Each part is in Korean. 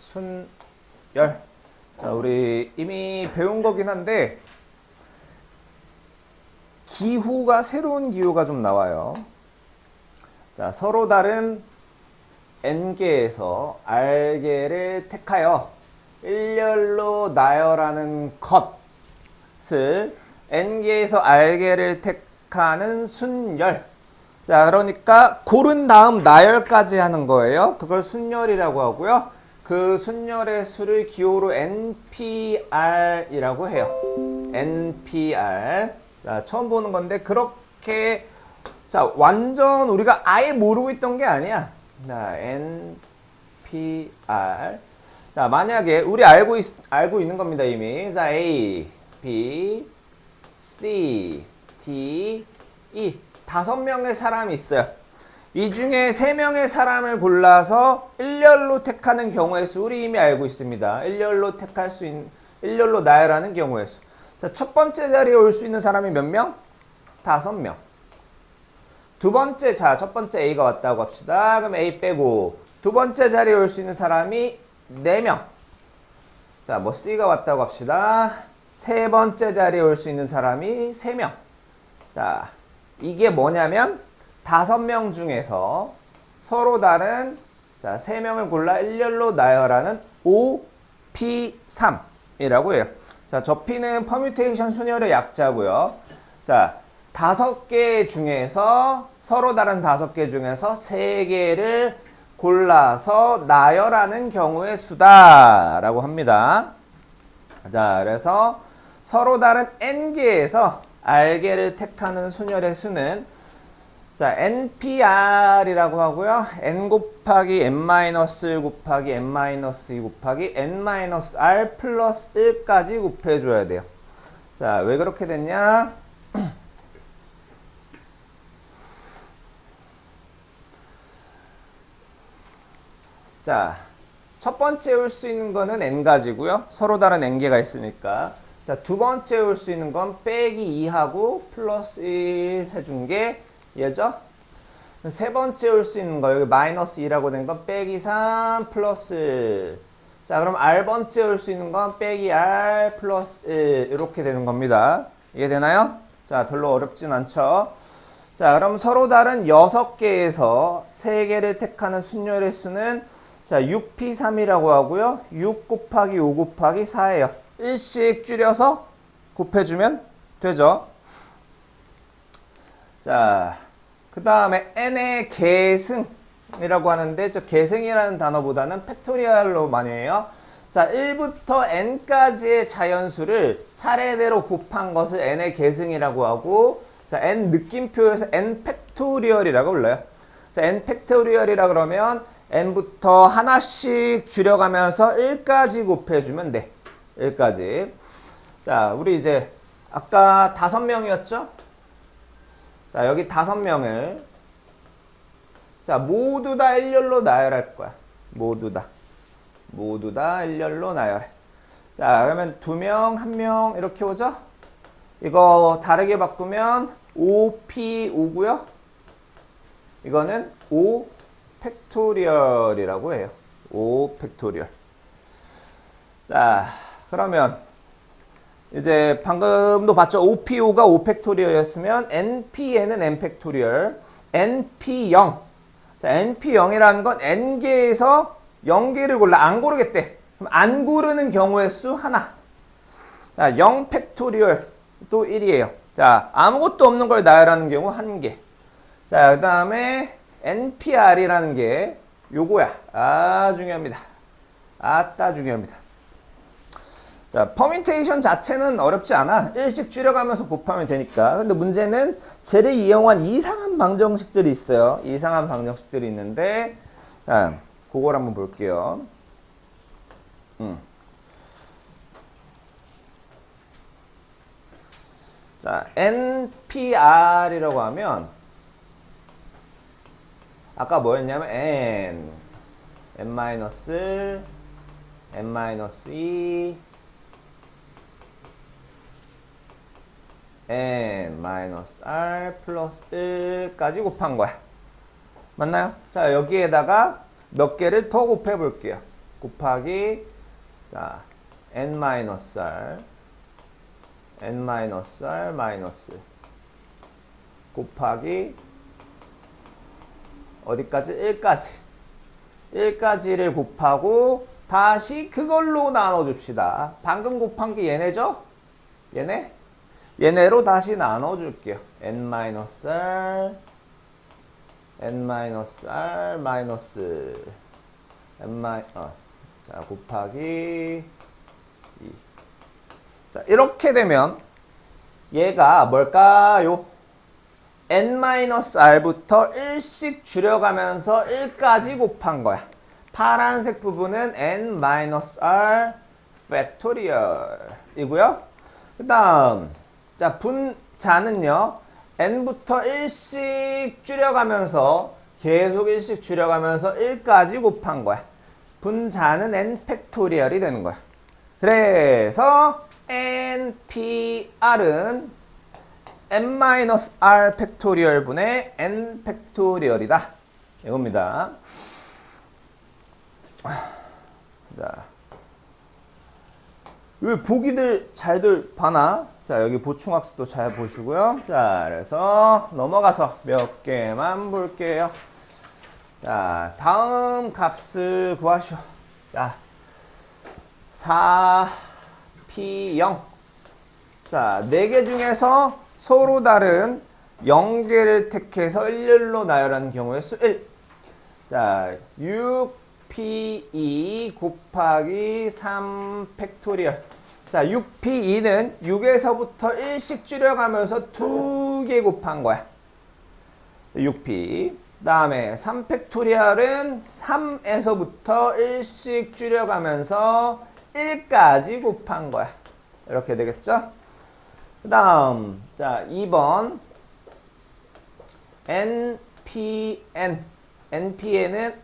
순열. 자, 우리 이미 배운 거긴 한데 기호가 새로운 기호가 좀 나와요. 자, 서로 다른 n개에서 r개를 택하여 일렬로 나열하는 것을 n개에서 r개를 택하는 순열. 자, 그러니까 고른 다음 나열까지 하는 거예요. 그걸 순열이라고 하고요. 그 순열의 수를 기호로 npr이라고 해요. npr. 자, 처음 보는 건데 그렇게 자, 완전 우리가 아예 모르고 있던 게 아니야. 자, npr. 자, 만약에 우리 알고 있는 겁니다, 이미. 자, A, B, C, D, E. 5명의 사람이 있어요. 이 중에 3명의 사람을 골라서 일렬로 택하는 경우의 수 우리 이미 알고 있습니다. 일렬로 택할 수 있는, 일렬로 나열하는 경우의 수. 자, 첫 번째 자리에 올 수 있는 사람이 몇 명? 5명. 두 번째, 자, 첫 번째 A가 왔다고 합시다. 그럼 A 빼고 두 번째 자리에 올 수 있는 사람이 4명. 자, 뭐 C가 왔다고 합시다. 세 번째 자리에 올 수 있는 사람이 3명. 자, 이게 뭐냐면 5명 중에서 서로 다른 자, 3명을 골라 일렬로 나열하는 OP3이라고 해요. 자, 저 P는 퍼뮤테이션 순열의 약자고요. 자, 5개 중에서 서로 다른 5개 중에서 3개를 골라서 나열하는 경우의 수다라고 합니다. 자, 그래서 서로 다른 n개에서 r개를 택하는 순열의 수는 자, npr이라고 하고요. n 곱하기 n-1 곱하기 n-2 곱하기 n-r 플러스 1까지 곱해줘야 돼요. 자, 왜 그렇게 됐냐? 자, 첫 번째 올 수 있는 거는 n가지고요. 서로 다른 n개가 있으니까. 자, 두 번째 올 수 있는 건 빼기 2하고 플러스 1 해준 게 얘죠? 세 번째 올 수 있는 거, 여기 마이너스 2라고 된 건 빼기 3 플러스 1. 자, 그럼 r번째 올 수 있는 건 빼기 r 플러스 1. 이렇게 되는 겁니다. 이해되나요? 자, 별로 어렵진 않죠? 자, 그럼 서로 다른 6개에서 3개를 택하는 순열의 수는 자, 6p3이라고 하고요. 6 곱하기 5 곱하기 4예요. 1씩 줄여서 곱해주면 되죠. 자, 그 다음에 n의 계승이라고 하는데 저 계승이라는 단어보다는 팩토리얼로 많이 해요. 자, 1부터 n까지의 자연수를 차례대로 곱한 것을 n의 계승이라고 하고 자, n 느낌표에서 n 팩토리얼이라고 불러요. 자, n 팩토리얼이라 그러면 n부터 하나씩 줄여가면서 1까지 곱해주면 돼. 1까지. 자, 우리 이제 아까 5명이었죠? 자, 여기 5명을 자, 모두 다 일렬로 나열할 거야. 모두 다 일렬로 나열해. 자, 그러면 2명, 1명 이렇게 오죠? 이거 다르게 바꾸면 5p5고요. 이거는 5 팩토리얼이라고 해요. 5 팩토리얼. 자, 그러면 이제 방금도 봤죠? 5p5가 5 팩토리얼이었으면 npn은 n 팩토리얼, np0. 자, np0이라는 건 n개에서 0개를 골라 안 고르겠대. 그럼 안 고르는 경우의 수 하나. 자, 0 팩토리얼 또 1이에요. 자, 아무것도 없는 걸 나열하는 경우 1개. 자, 그 다음에 npr이라는 게 요거야. 아, 중요합니다. 아따 중요합니다. 자, 퍼뮤테이션 자체는 어렵지 않아. 1씩 줄여가면서 곱하면 되니까. 근데 문제는 쟤를 이용한 이상한 방정식들이 있어요. 이상한 방정식들이 있는데 자, 그걸 한번 볼게요. 자, npr이라고 하면 아까 뭐였냐면 n-1, n-2, n-r 플러스 1까지 곱한 거야. 맞나요? 자, 여기에다가 몇 개를 더 곱해 볼게요. 곱하기 자 n-r n-r 마이너스 곱하기 어디까지? 1까지 1까지를 곱하고 다시 그걸로 나눠줍시다. 방금 곱한 게 얘네죠? 얘네로 다시 나눠줄게요. n-r 마이너스 자 곱하기 2. 자 이렇게 되면 얘가 뭘까요? n-r부터 1씩 줄여가면서 1까지 곱한 거야. 파란색 부분은 n-r 팩토리얼이고요. 그 다음 자 분자는요. n부터 1씩 줄여가면서 계속 1씩 줄여가면서 1까지 곱한 거야. 분자는 n 팩토리얼이 되는 거야. 그래서 npr은 n-r 팩토리얼 분의 n 팩토리얼이다. 이겁니다. 자, 왜 보기들 잘들 봐나? 자, 여기 보충학습도 잘 보시고요. 자, 그래서 넘어가서 몇 개만 볼게요. 자, 다음 값을 구하시오. 자, 4p0. 자, 4개 중에서 서로 다른 0개를 택해서 일렬로 나열하는 경우의 수 1. 자, 6p2 곱하기 3 팩토리얼. 자, 6p2는 6에서부터 1씩 줄여가면서 2개 곱한 거야. 6p. 다음에 3 팩토리얼은 3에서부터 1씩 줄여가면서 1까지 곱한 거야. 이렇게 되겠죠? 그 다음, 자, 2번. npn은,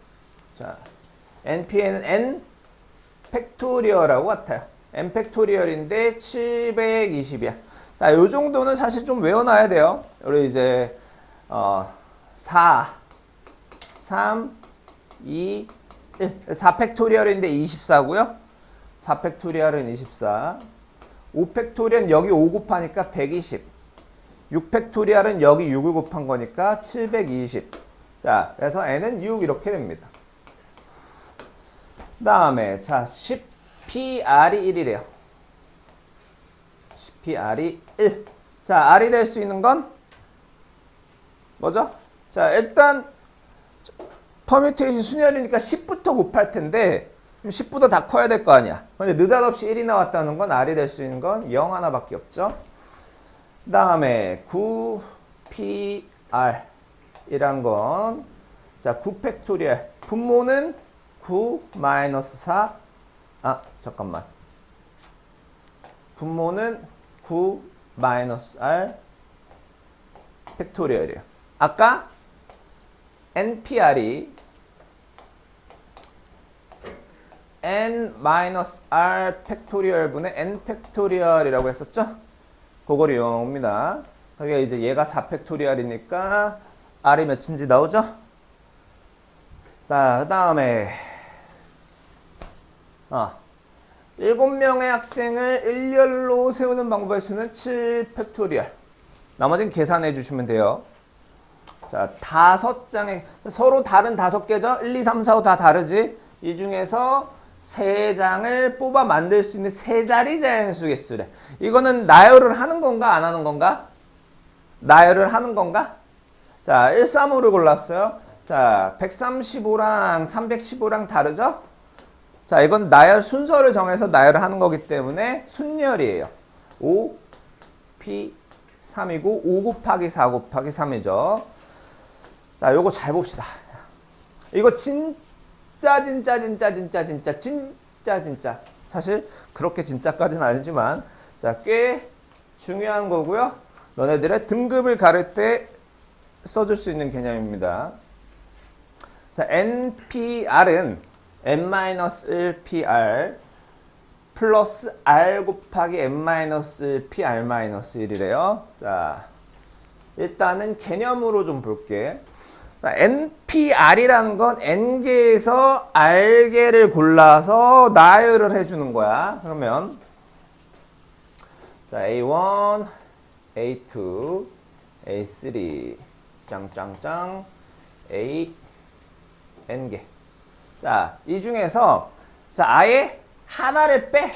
자, npn은 n 팩토리얼하고 같아요. n 팩토리얼인데 720이야. 자, 요 정도는 사실 좀 외워놔야 돼요. 우리 이제, 4, 3, 2, 1. 4 팩토리얼인데 24고요. 4 팩토리얼은 24. 5 팩토리얼은 여기 5 곱하니까 120. 6 팩토리얼은 여기 6을 곱한 거니까 720. 자, 그래서 n은 6 이렇게 됩니다. 그 다음에 자 10pr이 1이래요. 10pr이 1. 자, r이 될 수 있는 건 뭐죠? 자, 일단 퍼뮤테이션 순열이니까 10부터 곱할 텐데 10보다 다 커야 될 거 아니야. 근데 느닷없이 1이 나왔다는 건 r이 될 수 있는 건 0 하나밖에 없죠. 그 다음에 9pr 이란 건 자, 9 팩토리얼. 분모는 9 마이너스 4. 아, 잠깐만. 분모는 9 마이너스 r 팩토리얼이에요. 아까 npr이 n-r 팩토리얼 분의 n 팩토리얼이라고 했었죠? 그걸 이용합니다. 그게 이제 얘가 4 팩토리얼이니까 r이 몇인지 나오죠? 자, 그 다음에 7명의 학생을 일렬로 세우는 방법의 수는 7 팩토리얼. 나머지는 계산해 주시면 돼요. 자, 5장의 서로 다른 5개죠? 1, 2, 3, 4, 5 다 다르지? 이 중에서 3장을 뽑아 만들 수 있는 3자리 자연수 개수래. 이거는 나열을 하는 건가 안 하는 건가? 나열을 하는 건가? 자, 135를 골랐어요. 자, 135랑 315랑 다르죠? 자, 이건 나열 순서를 정해서 나열을 하는 거기 때문에 순열이에요. 5, P, 3이고 5 곱하기 4 곱하기 3이죠. 자, 요거 잘 봅시다. 이거 진짜 사실 그렇게 진짜까지는 아니지만 자, 꽤 중요한 거고요. 너네들의 등급을 가를 때 써줄 수 있는 개념입니다. 자, npr은 n-1pr 플러스 r 곱하기 n-1pr-1이래요. 자, 일단은 개념으로 좀 볼게. NPR이라는 건 N개에서 R개를 골라서 나열을 해주는 거야. 그러면 자, A1, A2, A3, 짱짱짱, A, N개. 자, 이 중에서 자, 아예 하나를 빼.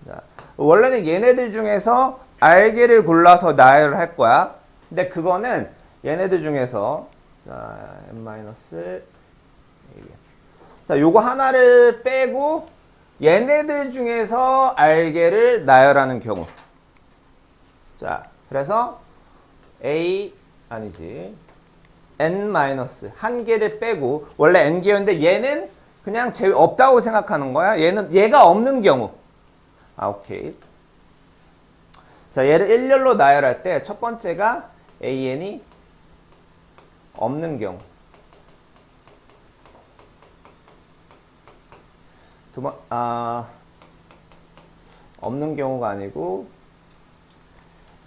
자, 원래는 얘네들 중에서 R개를 골라서 나열을 할 거야. 근데 그거는 얘네들 중에서 자, n-, 자, 요거 하나를 빼고 얘네들 중에서 R개를 나열하는 경우. 자, 그래서 A 아니지. n- 한 개를 빼고 원래 n개였는데 얘는 그냥 없다고 생각하는 거야. 얘가 없는 경우. 아, 오케이. 자, 얘를 일렬로 나열할 때 첫 번째가 an이 없는 경우. 없는 경우가 아니고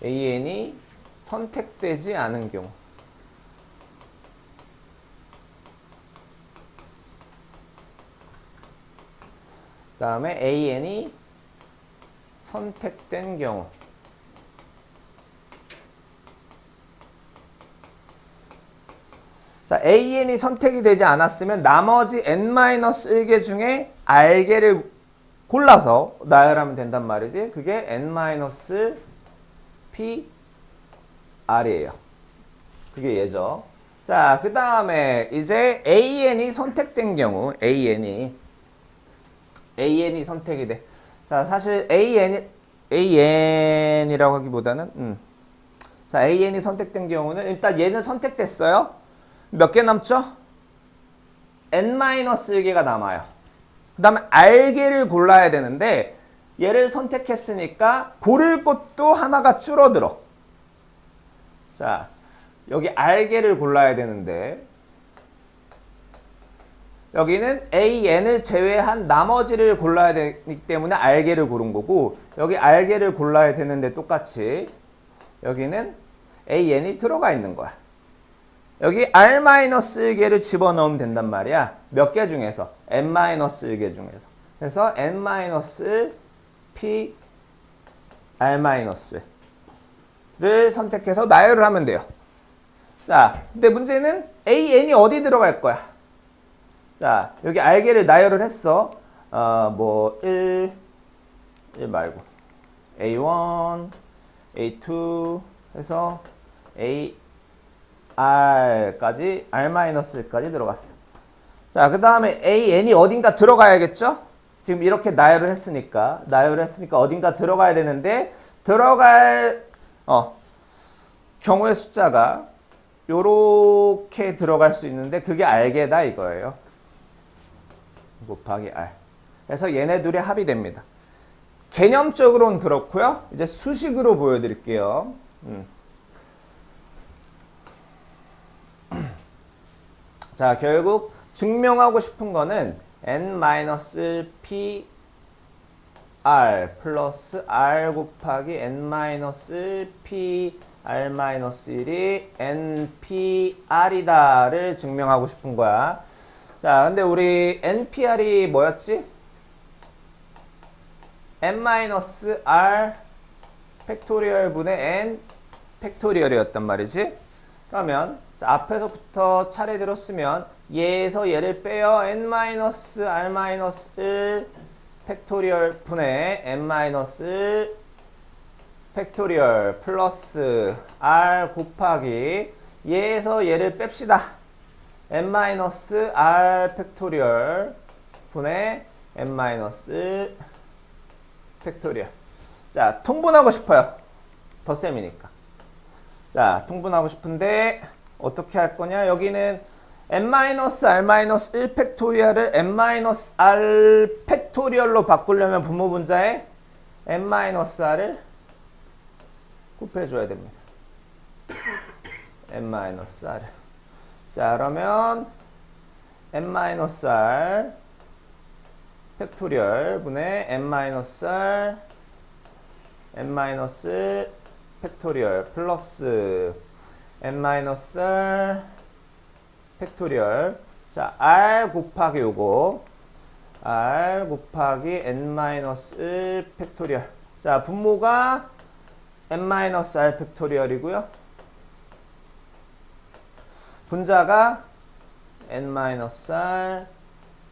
an이 선택되지 않은 경우. 그 다음에 an이 선택된 경우. 자, an이 선택이 되지 않았으면 나머지 n-1개 중에 r개를 골라서 나열하면 된단 말이지. 그게 n-pr이에요. 그게 얘죠. 자, 그 다음에 이제 an이 선택된 경우, an이 선택이 돼. 자, 사실 an이라고 하기보다는 자, an이 선택된 경우는 일단 얘는 선택됐어요. 몇 개 남죠? n-1개가 남아요. 그 다음에 r개를 골라야 되는데 얘를 선택했으니까 고를 것도 하나가 줄어들어. 자, 여기 r개를 골라야 되는데 여기는 an을 제외한 나머지를 골라야 되기 때문에 r개를 고른 거고 여기 r개를 골라야 되는데 똑같이 여기는 an이 들어가 있는 거야. 여기 r-1개를 집어넣으면 된단 말이야. 몇 개 중에서? n-1개 중에서. 그래서 n-p r-를 선택해서 나열을 하면 돼요. 자, 근데 문제는 an이 어디 들어갈 거야? 자, 여기 r개를 나열을 했어. 뭐 1 말고 a1, a2 해서 r까지 r-까지 들어갔어. 자, 그 다음에 an이 어딘가 들어가야겠죠? 지금 이렇게 나열을 했으니까 어딘가 들어가야 되는데 들어갈 경우의 숫자가 요렇게 들어갈 수 있는데 그게 r개다 이거예요. 곱하기 r. 그래서 얘네 둘이 합이 됩니다. 개념적으로는 그렇고요. 이제 수식으로 보여드릴게요. 자, 결국 증명하고 싶은 거는 n-p r 플러스 r 곱하기 n-p r-1이 npr이다를 증명하고 싶은 거야. 자, 근데 우리 npr이 뭐였지? n-r 팩토리얼 분의 n 팩토리얼이었단 말이지. 그러면 자, 앞에서부터 차례대로 쓰면 얘에서 얘를 빼요. n-r-1 팩토리얼 분의 n-1 팩토리얼 플러스 r 곱하기 얘에서 얘를 뺍시다. n-r 팩토리얼 분의 n-1 팩토리얼. 자, 통분하고 싶어요. 덧셈이니까. 자, 통분하고 싶은데 어떻게 할 거냐? 여기는 n-r-1 팩토리얼을 n-r 팩토리얼로 바꾸려면 분모분자에 n-r을 곱해줘야 됩니다. n-r을. 자, 그러면 n-r 팩토리얼 분의 n-r 팩토리얼 플러스 n-r 팩토리얼. 자, r 곱하기 요거 r 곱하기 n-1 팩토리얼. 자, 분모가 n-r 팩토리얼이고요. 분자가 n-r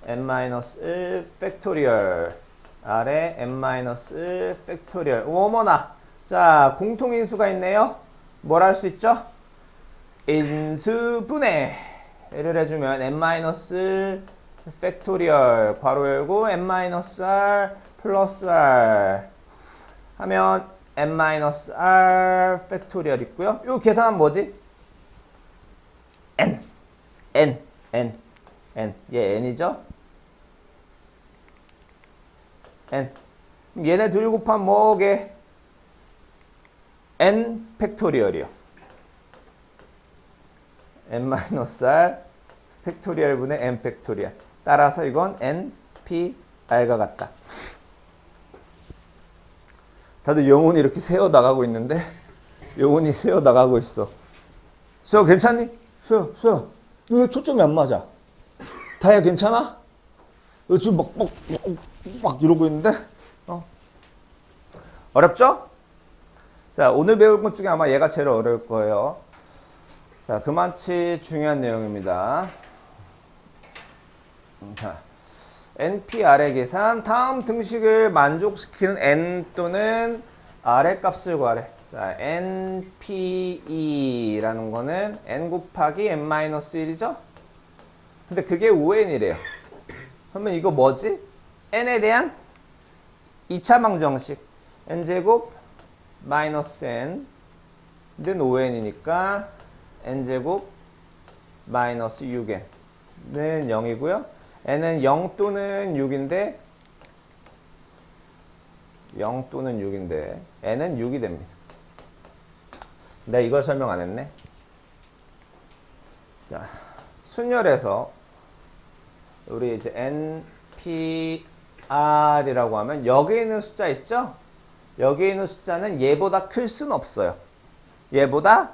n-1 팩토리얼 r에 n-1 팩토리얼. 어머나. 자, 공통인수가 있네요. 뭘 할 수 있죠? 인수분해를 해주면 n-1 팩토리얼 괄호 열고 n-r 플러스 r 하면 n-r 팩토리얼 있고요. 요 계산은 뭐지? n 얘 n이죠? n. 얘네 둘 곱하면 뭐게? n 팩토리얼이요. n-r 팩토리얼 분의 n 팩토리얼. 따라서 이건 npr과 같다. 다들 영혼이 이렇게 새어 나가고 있는데 영혼이 새어 나가고 있어. 수야 괜찮니? 수야 너 왜 초점이 안 맞아? 다야 괜찮아? 너 지금 막 이러고 있는데? 어렵죠? 자, 오늘 배울 것 중에 아마 얘가 제일 어려울 거예요. 자, 그만치 중요한 내용입니다. 자, NPR의 계산. 다음 등식을 만족시키는 N 또는 R의 값을 구하래. 자, NPE라는 거는 N 곱하기 N-1이죠? 근데 그게 5N이래요. 그러면 이거 뭐지? N에 대한 2차 방정식. N제곱 마이너스 N 는 5N이니까 N제곱 마이너스 6N 는 0이고요. N은 0 또는 6인데 0 또는 6인데 N은 6이 됩니다. 내가 이걸 설명 안 했네. 자, 순열에서 우리 이제 NPR이라고 하면 여기 있는 숫자 있죠? 여기 있는 숫자는 얘보다 클 수는 없어요. 얘보다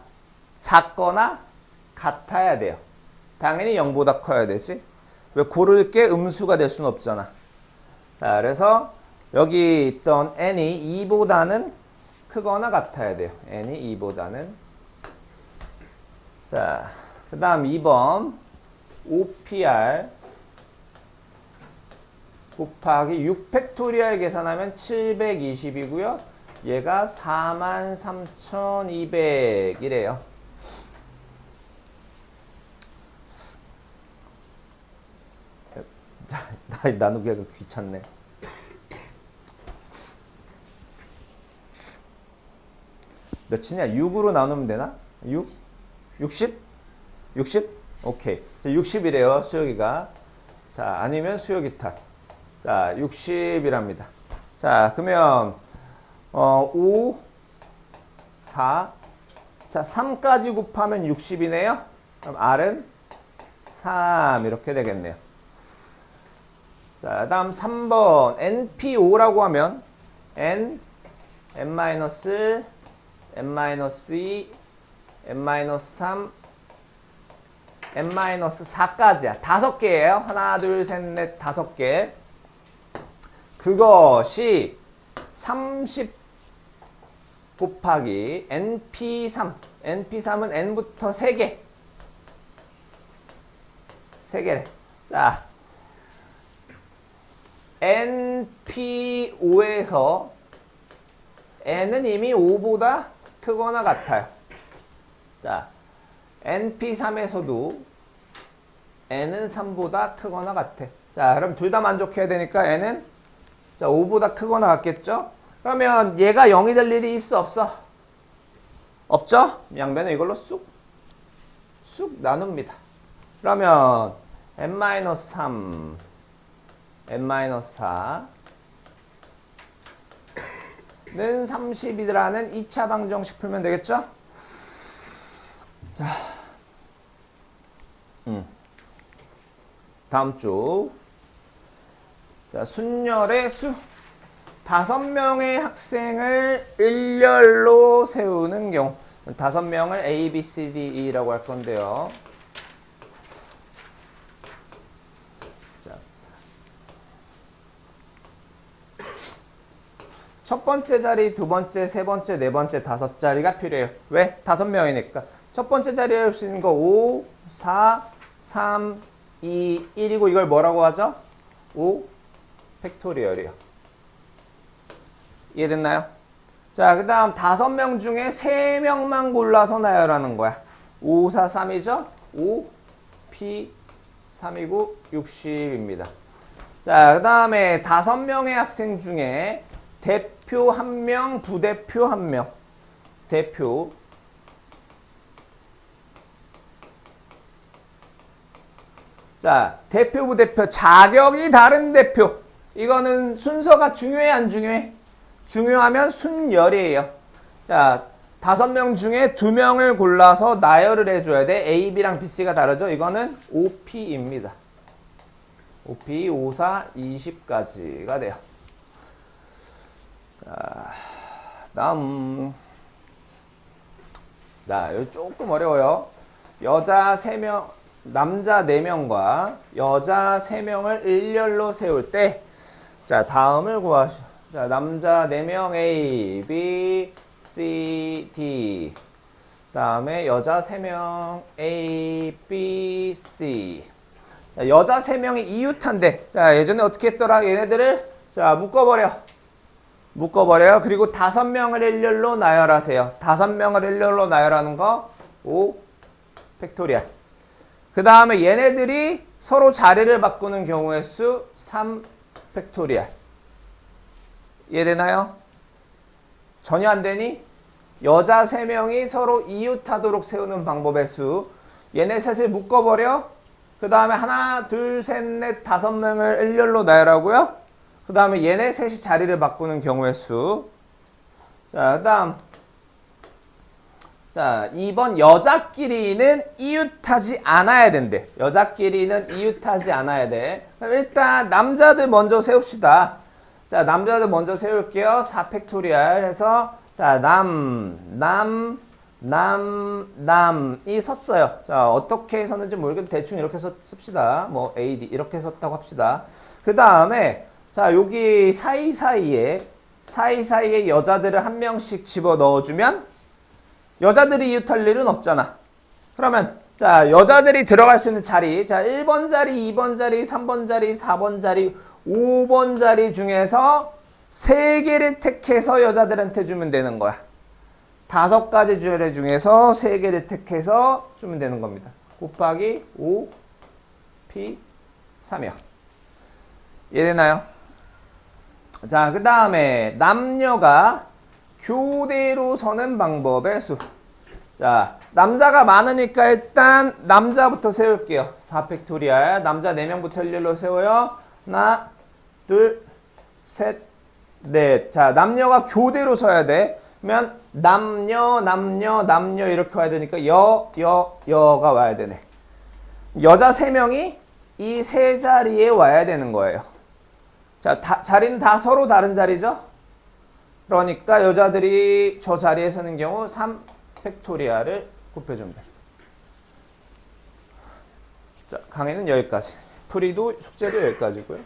작거나 같아야 돼요. 당연히 0보다 커야 되지. 왜 고를 게 음수가 될 수는 없잖아. 자, 그래서 여기 있던 n이 2보다는 크거나 같아야 돼요. n이 2보다는. 자, 그 다음 2번 OPR 곱하기 6팩토리얼 계산하면 720이고요. 얘가 43,200이래요. 나누기가 귀찮네. 몇이냐? 6으로 나누면 되나? 6? 60? 60? 오케이. 자, 60이래요, 수혁이가. 자, 아니면 수혁이 탓. 자, 60이랍니다. 자, 그러면 5, 4. 자, 3까지 곱하면 60이네요. 그럼 R은 3 이렇게 되겠네요. 자, 다음 3번 NP5라고 하면 N, N-, N-2, N-3, N-4까지야. 5개예요. 하나, 둘, 셋, 넷, 5개. 그것이 30 곱하기 NP3. NP3은 N부터 3개. 3개래. 자, NP5에서 N은 이미 5보다 크거나 같아요. 자, NP3에서도 N은 3보다 크거나 같아. 자, 그럼 둘 다 만족해야 되니까 N은 자, 5보다 크거나 같겠죠? 그러면 얘가 0이 될 일이 있어, 없어? 없죠? 양변을 이걸로 쑥 나눕니다. 그러면 N-3, N-4 는 30이라는 2차 방정식 풀면 되겠죠? 자, 다음 쪽. 자, 순열의 수. 5명의 학생을 일렬로 세우는 경우 5명을 A, B, C, D, E라고 할 건데요. 자, 첫 번째 자리, 두 번째, 세 번째, 네 번째, 다섯 자리가 필요해요. 왜? 5명이니까. 첫 번째 자리에 할 수 있는 거 5, 4, 3, 2, 1이고 이걸 뭐라고 하죠? 5 팩토리얼이요. 이해됐나요? 자, 그 다음 5명 중에 3명만 골라서 나열하는 거야. 5, 4, 3이죠? 5, P, 3이고 60입니다. 자, 그 다음에 5명의 학생 중에 대표 1명, 부대표 1명. 대표. 자, 대표, 부대표, 자격이 다른 대표. 이거는 순서가 중요해, 안 중요해? 중요하면 순열이에요. 자, 5명 중에 2명을 골라서 나열을 해줘야 돼. A, B랑 B, C가 다르죠? 이거는 OP입니다. OP, 5, 4, 20까지가 돼요. 자, 다음. 자, 여기 조금 어려워요. 여자 3명, 남자 4명과 여자 3명을 일렬로 세울 때, 자, 다음을 구하시오. 자, 남자 4명 A, B, C, D. 다음에 여자 3명 A, B, C. 자, 여자 3명이 이웃한데, 자, 예전에 어떻게 했더라? 얘네들을, 자, 묶어버려요. 그리고 5명을 일렬로 나열하세요. 5명을 일렬로 나열하는 거 5 팩토리얼. 그 다음에 얘네들이 서로 자리를 바꾸는 경우의 수 3 팩토리얼. 이해되나요? 전혀 안 되니? 여자 3명이 서로 이웃하도록 세우는 방법의 수. 얘네 셋을 묶어버려. 그 다음에 하나, 둘, 셋, 넷, 5명을 일렬로 나열하고요. 그 다음에 얘네 셋이 자리를 바꾸는 경우의 수. 자, 그 다음. 자, 2번 여자끼리는 이웃하지 않아야 된대. 여자끼리는 이웃하지 않아야 돼. 그럼 일단 남자들 먼저 세웁시다. 자, 남자들 먼저 세울게요. 4 팩토리얼 해서 자, 남이 섰어요. 자, 어떻게 섰는지 모르겠는데 대충 이렇게 씁시다. 뭐 AD 이렇게 섰다고 합시다. 그 다음에 자, 여기 사이사이에 여자들을 한 명씩 집어 넣어주면 여자들이 이웃할 일은 없잖아. 그러면 자, 여자들이 들어갈 수 있는 자리, 자, 1번 자리, 2번 자리, 3번 자리, 4번 자리, 5번 자리 중에서 3개를 택해서 여자들한테 주면 되는 거야. 5가지 자리 중에서 3개를 택해서 주면 되는 겁니다. 곱하기 5, P, 3이요. 이해되나요? 자, 그 다음에 남녀가 교대로 서는 방법의 수. 자, 남자가 많으니까 일단 남자부터 세울게요. 4 팩토리얼. 남자 4명부터 일렬로 세워요. 하나, 둘, 셋, 넷. 자, 남녀가 교대로 서야 돼. 그러면 남녀 이렇게 와야 되니까 여가 와야 되네. 여자 3명이 이 세 자리에 와야 되는 거예요. 자, 자리는 다 서로 다른 자리죠? 그러니까 여자들이 저 자리에 서는 경우 3 팩토리얼을 곱해주면 돼. 자, 강의는 여기까지. 풀이도 숙제도 여기까지고요.